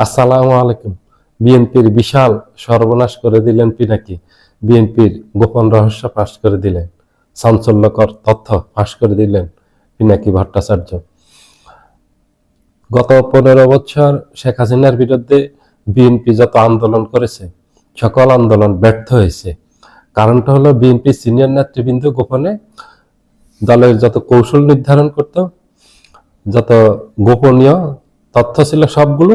আসসালামু আলাইকুম। বিএনপির বিশাল সর্বনাশ করে দিলেন পিনাকি। বিএনপির গোপন রহস্য ফাঁস করে দিলেন, চাঞ্চল্যকর তথ্য ফাঁস করে দিলেন পিনাকি ভট্টাচার্য। গত 15 বছর শেখ হাসিনার বিরুদ্ধে বিএনপি যত আন্দোলন করেছে, সকল আন্দোলন ব্যর্থ হয়েছে। কারণটা হলো বিএনপি সিনিয়র নেতৃবৃন্দ গোপনে দলের যত কৌশল নির্ধারণ করত, যত গোপনীয় তথ্য ছিল সবগুলো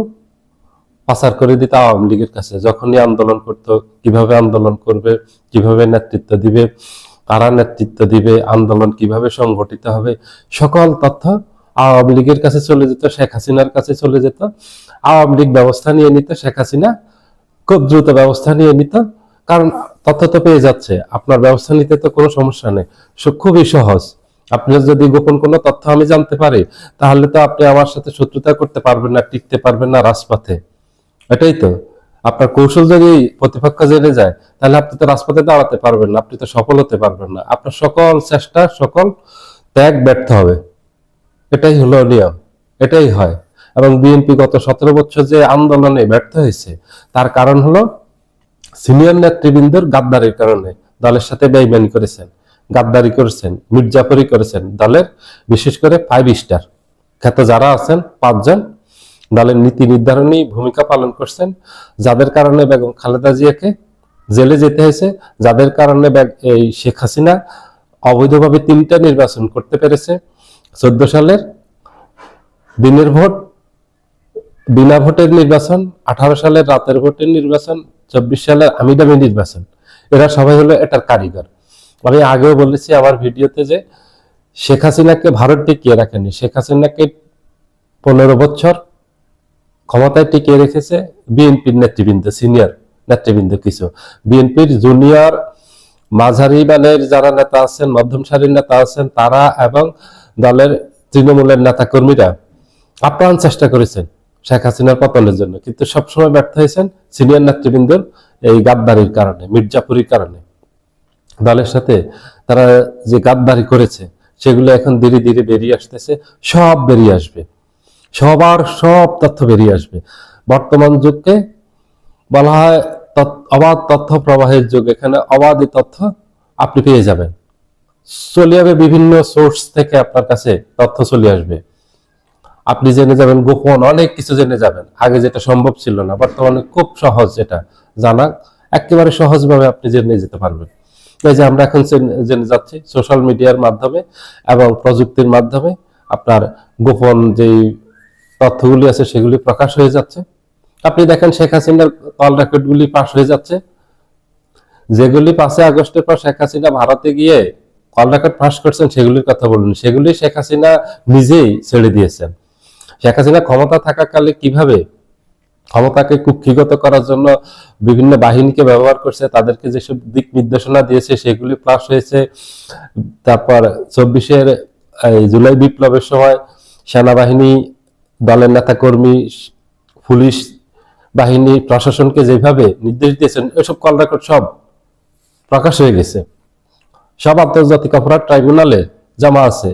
পাচার করে দিত আওয়ামী লীগের কাছে। যখনই আন্দোলন করতো, কিভাবে আন্দোলন করবে, কিভাবে নেতৃত্ব দিবে, কারা নেতৃত্ব দিবে, আন্দোলন কিভাবে সংগঠিত হবে, সকল তথ্য আওয়ামী লীগের কাছে চলে যেত, শেখ হাসিনার কাছে চলে যেত। আওয়ামী লীগ ব্যবস্থা নিয়ে নিত, শেখ হাসিনা খুব দ্রুত ব্যবস্থা নিয়ে নিত। কারণ তথ্য তো পেয়ে যাচ্ছে, আপনার ব্যবস্থা নিতে তো কোনো সমস্যা নেই, খুবই সহজ। আপনি যদি গোপন কোনো তথ্য আমি জানতে পারি, তাহলে তো আপনি আমার সাথে শত্রুতা করতে পারবেন না, টিকতে পারবেন না রাজপথে। এটাই তো, আপনার কৌশল যদি প্রতিপক্ষ জেনে যায়, তাহলে আপনি তো রাজপথে দাঁড়াতে পারবেন না, আপনি তো সফল হতে পারবেন না, আপনার সকল চেষ্টা, সকল ত্যাগ ব্যর্থ হবে। এটাই হলো নিয়ম, এটাই হয়। এবং বিএনপি গত 17 বছর যে আন্দোলনে ব্যর্থ হয়েছে, তার কারণ হলো সিনিয়র নেতৃবৃন্দের গাদ্দারির কারণে। দলের সাথে বেইমানি করেছেন, গাদ্দারি করেছেন, মির্জাফরি করেছেন। দলের বিশেষ করে 5 স্টার খ্যাত যারা আছেন 5 জন দলের নীতি নির্ধারণী ভূমিকা পালন করছেন, যাদের কারণে বেগম খালেদা জিয়াকে জেলে যেতে হয়েছে, যাদের কারণে এই শেখ হাসিনা অবৈধভাবে 3টা নির্বাচন করতে পেরেছে। 14 সালের দিনের ভোট, বিনা ভোটের নির্বাচন, 18 সালের রাতের ভোটের নির্বাচন, 24 সালের আমিদামি নির্বাচন। এরা সবাই হলো এটার কারিগর। আমি আগেও বলেছি আমার ভিডিওতে যে শেখ হাসিনাকে ভারত টিকিয়ে রাখেনি, শেখ হাসিনাকে 15 বছর ক্ষমতায় টিকিয়ে রেখেছে বিএনপির নেতৃবৃন্দ, সিনিয়র নেতৃবৃন্দ, কিছু বিএনপির জুনিয়র মাঝারি মানের যারা নেতা আছেন, মধ্যম সারির নেতা আছেন, তারা এবং দলের তৃণমূলের নেতা কর্মীরা আপ্রাণ চেষ্টা করেছেন শেখ হাসিনার পতনের জন্য, কিন্তু সবসময় ব্যর্থ হয়েছেন সিনিয়র নেতৃবৃন্দের এই গাদ্দারির কারণে, মির্জাপুরির কারণে। দলের সাথে তারা যে গাদ্দারি করেছে, সেগুলো এখন ধীরে ধীরে বেরিয়ে আসতেছে, সব বেরিয়ে আসবে, সবার সব তথ্য বেরিয়ে আসবে। বর্তমান যুগকে বলা হয় অবাধ তথ্য প্রবাহের যুগ। এখানে অবাধ তথ্য আপনি পেয়ে যাবেন, চলে যাবে বিভিন্ন সোর্স থেকে আপনার কাছে তথ্য চলে আসবে। আপনি জেনে যাবেন, গোপন অনেক কিছু জেনে যাবেন, আগে যেটা সম্ভব ছিল না, বর্তমানে খুব সহজ এটা জানা, একেবারে সহজভাবে আপনি জেনে যেতে পারবেন। এই যে আমরা এখন জেনে যাচ্ছি সোশ্যাল মিডিয়ার মাধ্যমে এবং প্রযুক্তির মাধ্যমে, আপনার গোপন যেই তথ্যগুলি আছে সেগুলি প্রকাশ হয়ে যাচ্ছে। আপনি দেখেন শেখ হাসিনার কল রেকর্ডগুলি পাশ হয়ে যাচ্ছে, যেগুলি 5 আগস্টের পর শেখ হাসিনা ভারতে গিয়ে কল রেকর্ড ফাঁস করছেন, সেগুলির কথা বলুন। সেগুলি শেখ হাসিনা নিজেই ছেড়ে দিয়েছেন। শেখ হাসিনা ক্ষমতা থাকাকালে কিভাবে ক্ষমতাকে কুক্ষিগত করার জন্য বিভিন্ন বাহিনীকে ব্যবহার করছে, তাদেরকে যেসব দিক নির্দেশনা দিয়েছে সেগুলি ফাঁস হয়েছে। তারপর 24-এর জুলাই বিপ্লবের সময় সেনাবাহিনী, দলের নেতাকর্মী, পুলিশ বাহিনী, প্রশাসনকে যেভাবে নির্দেশ দিয়েছেন, এসব কল রেকর্ড সব প্রকাশ হয়ে গেছে, সব আন্তর্জাতিক অপরাধ ট্রাইব্যুনালে জমা আছে।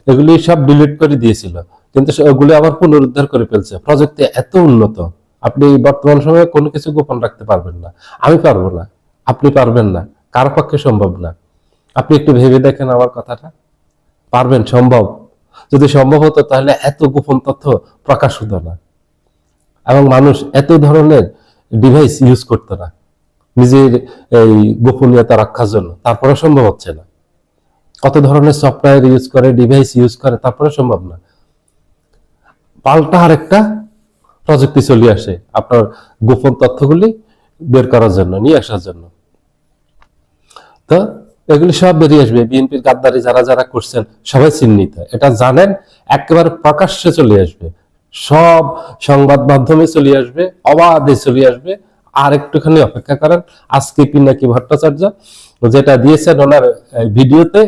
এগুলি সব ডিলিট করে দিয়েছিল, কিন্তু ওগুলি আবার পুনরুদ্ধার করে ফেলছে। প্রযুক্তি এত উন্নত, আপনি বর্তমান সময়ে কোনো কিছু গোপন রাখতে পারবেন না। আমি পারবো না, আপনি পারবেন না, কারো পক্ষে সম্ভব না। আপনি একটু ভেবে দেখেন আমার কথাটা, পারবেন? সম্ভব? যদি সম্ভব হতো তাহলে এত গোপন তথ্য প্রকাশ হতো না, এবং মানুষ এত ধরনের ডিভাইস ইউজ করতো না নিজের এই গোপনীয়তা রক্ষার জন্য। তারপরে সম্ভব হচ্ছে না। কত ধরনের সফটওয়্যার ইউজ করে, ডিভাইস ইউজ করে, তারপরে সম্ভব না। পাল্টা আরেকটা প্রযুক্তি চলে আসে আপনার গোপন তথ্যগুলি বের করার জন্য, নিয়ে আসার জন্য। তো এগুলি সব বেরিয়ে আসবে। বিএনপির গাদ্দারি যারা যারা করছেন সবাই চিহ্নিত, এটা জানেন, একেবারে প্রকাশ্যে চলে আসবে, সব সংবাদ মাধ্যমে চলে আসবে, অবাধে চলে আসবে। আর একটুখানি অপেক্ষা করেন। আজকে পিনাকি ভট্টাচার্য যেটা দিয়েছেন ওনার ভিডিওতে,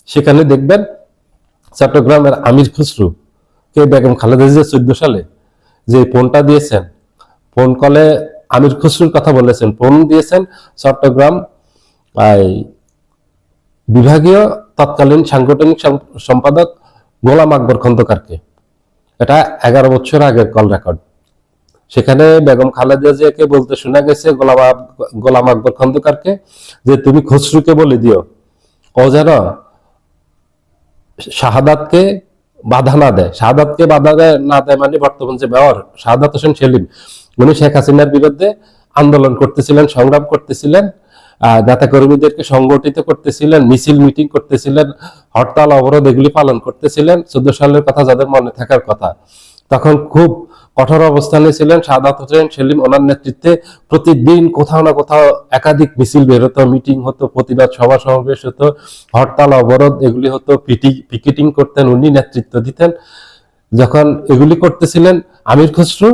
সেখানে দেখবেন চট্টগ্রামের আমির খুসরু কে বেগম খালেদা জিয়া 14 সালে যে ফোনটা দিয়েছেন, ফোন কলে আমির খুসরুর কথা বলেছেন, ফোন দিয়েছেন চট্টগ্রাম বিভাগীয় তৎকালীন সাংগঠনিক সম্পাদক গোলাম আকবর খন্দকারকে। এটা 11 বছর আগের কল রেকর্ড। সেখানে বেগম খালেদা জিয়াকে বলতে শোনা গেছে গোলাম আকবর খন্দকারকে যে তুমি খসরুকে বলে দিও ও যেন শাহাদাতকে বাধা না দেয়। শাহাদাতকে বাধা না দেয় মানে বর্তমান যে মেয়র শাহাদাত হোসেন সেলিম, উনি শেখ হাসিনার বিরুদ্ধে আন্দোলন করতেছিলেন, সংগ্রাম করতেছিলেন, নেতা কর্মীদেরকে সংগঠিত করতেছিলেন, মিছিল মিটিং করতেছিলেন, হরতাল অবরোধ এগুলি পালন করতেছিলেন। 14 সালের কথা যাদের মনে থাকার কথা, তখন খুব কঠোর অবস্থানে ছিলেন শাহাদাত হোসেন সেলিম। ওনার নেতৃত্বে প্রতিদিন কোথাও না কোথাও একাধিক মিছিল বের হতো, মিটিং হতো, প্রতিবাদ সভা সমাবেশ হতো, হরতাল অবরোধ এগুলি হতো, পিকেটিং করতেন, উনি নেতৃত্ব দিতেন। যখন এগুলি করতেছিলেন আমির খসরু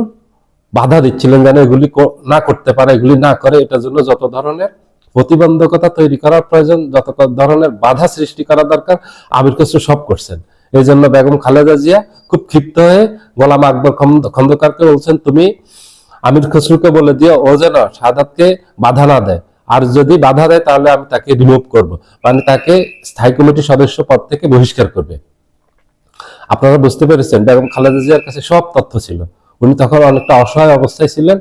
বাধা দিচ্ছিলেন যেন এগুলি না করতে পারে, এগুলি না করে। এটার জন্য যত ধরনের প্রতিবন্ধকতা তৈরি করার প্রয়োজন, যত ধরনের বাধা সৃষ্টি করা দরকার, আমির খসরু সব করছেন। এই জন্য বেগম খালেদা জিয়া খুব ক্ষিপ্ত হয়ে গোলাম আকবর খন্দকারকে বলছেন তুমি আমির খসরুকে বলে দিও ও যেন শাহাদাতকে বাধা না দেয়, আর যদি বাধা দেয় তাহলে আমি তাকে রিমুভ করব, মানে তাকে স্থায়ী কমিটির সদস্য পদ থেকে বহিষ্কার করবে। আপনারা বুঝতে পেরেছেন বেগম খালেদা জিয়ার কাছে সব তথ্য ছিল। উনি তখন অনেকটা অসহায় অবস্থায় ছিলেন।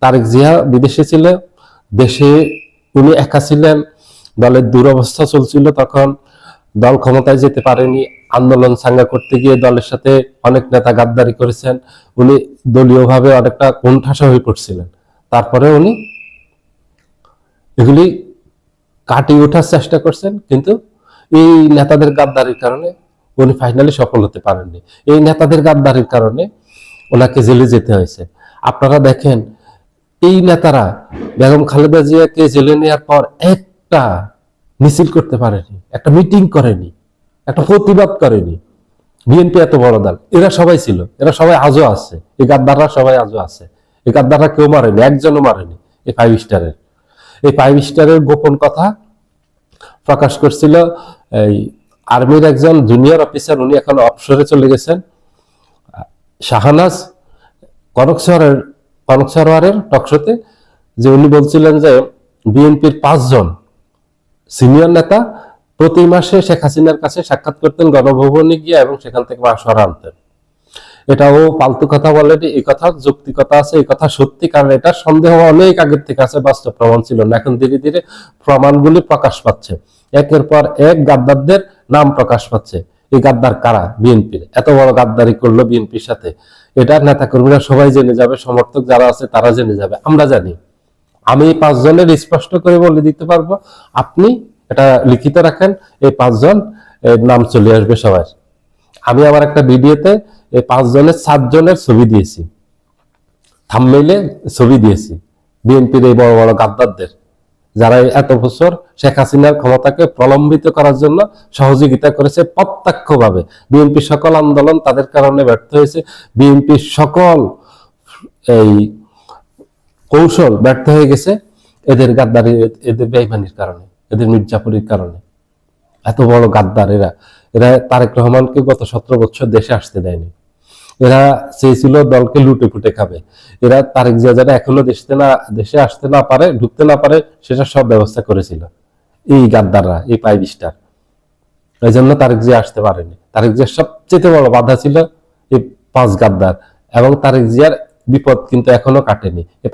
তারেক জিয়া বিদেশে ছিলেন, দেশে উনি একা ছিলেন, দলের দুরবস্থা চলছিল, তখন দল ক্ষমতায় যেতে পারেনি। আন্দোলন সাঙ্গা করতে গিয়ে দলের সাথে অনেক নেতা গাদ্দারি করেছেন, উনি দলীয়ভাবে অনেকটা কোণঠাসা হয়ে পড়ছিলেন। তারপরে উনি এগুলি কাটিয়ে ওঠার চেষ্টা করছেন, কিন্তু এই নেতাদের গাদ্দারির কারণে উনি ফাইনালি সফল হতে পারেননি। এই নেতাদের গাদ্দারির কারণে ওনাকে জেলে যেতে হয়েছে। আপনারা দেখেন এই নেতারা বেগম খালেদা জিয়াকে জেলে নেওয়ার পর একটা মিছিল করতে পারেনি, একটা মিটিং করেনি, একটা প্রতিবাদ করেনি। বিএনপি এত বড় দল, এরা সবাই ছিল, এরা সবাই আজও আছে, এই গাদ্দাররা সবাই আজও আছে। এই গাদ্দাররা কেউ মারেনি, একজনও মারেনি। এই 5 স্টারের গোপন কথা প্রকাশ করছিল এই আর্মির একজন জুনিয়র অফিসার, উনি এখন অবসরে চলে গেছেন, শাহনাজ কনক সরোয়ারের টকশোতে, যে উনি বলছিলেন যে বিএনপির 5 জন সিনিয়র নেতা প্রতি মাসে শেখ হাসিনার কাছে সাক্ষাৎ করতেন গণভবনে গিয়ে, এবং সেখান থেকে মাসওয়ারা আনতেন। এটাও ফালতু কথা বলেনি, এই কথা যৌক্তিকতা আছে, এই কথা সত্যি, কারণ এটা সন্দেহ অনেক আগের থেকে আছে, বাস্তব প্রমাণ ছিল না। এখন ধীরে ধীরে প্রমাণগুলি প্রকাশ পাচ্ছে, একের পর এক গাদ্দারদের নাম প্রকাশ পাচ্ছে। এই গাদ্দার কারা? বিএনপির। এত বড় গাদ্দারি করলো বিএনপির সাথে, এটা নেতা কর্মীরা সবাই জেনে যাবে, সমর্থক যারা আছে তারা জেনে যাবে, আমরা জানি। আমি 5 জনের স্পষ্ট করে বলে দিতে পারবো, আপনি এটা লিখিত রাখেন, এই 5 জন নাম চলে আসবে সবার। আমি আমার একটা ভিডিওতে এই 5 জনের 7 জনের ছবি দিয়েছি, থাম্বনেইলে ছবি দিয়েছি, বিএনপির এই বড় বড় গাদ্দারদের, যারা এত বছর শেখ হাসিনার ক্ষমতাকে প্রলম্বিত করার জন্য সহযোগিতা করেছে প্রত্যক্ষভাবে। বিএনপির সকল আন্দোলন তাদের কারণে ব্যর্থ হয়েছে, বিএনপির সকল এই কৌশল ব্যর্থ হয়ে গেছে এদের গাদ্দারি, এদের বেঈমানির কারণে, এদের মির্জাপুরির কারণে। এত বড় গাদ্দার এরা। এরা তারেক রহমানকে গত 17 বছর দেশে আসতে দেয়নি। এরা চেয়েছিল দলকে লুটে ফুটে খাবে। এরা তারেক জিয়া যারা এখনো দেশে আসতে না পারে, ঢুকতে না পারে, সেটা সব ব্যবস্থা করেছিল এই গাদ্দাররা, এই 5 স্টার। এই জন্য তারেক জিয়া আসতে পারেনি। তারেক জিয়ার সবচেয়ে বড় বাধা ছিল এই 5 গাদ্দার, এবং তারেক জিয়ার বিপদ কিন্তু এখনো কাটেনি। এই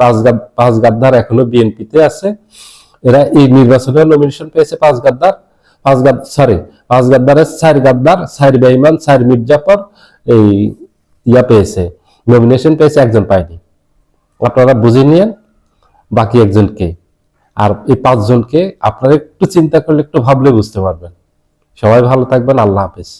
5 গাদ্দার এখনো বিএনপিতে আছে। এরা এই নির্বাচনে নমিনেশন পেয়েছে 5 গাদ্দার, 5 গাদ্দারের 4 গাদ্দার, 4 বেঈমান, 4 মির্জাফর এই পেয়েছে, নমিনেশন পেয়েছে, একজন পায়নি। আপনারা বুঝে নিয়েন বাকি একজনকে। আর এই 5 জনকে আপনারা একটু চিন্তা করলে, একটু ভাবলে বুঝতে পারবেন। সবাই ভালো থাকবেন, আল্লাহ হাফেজ।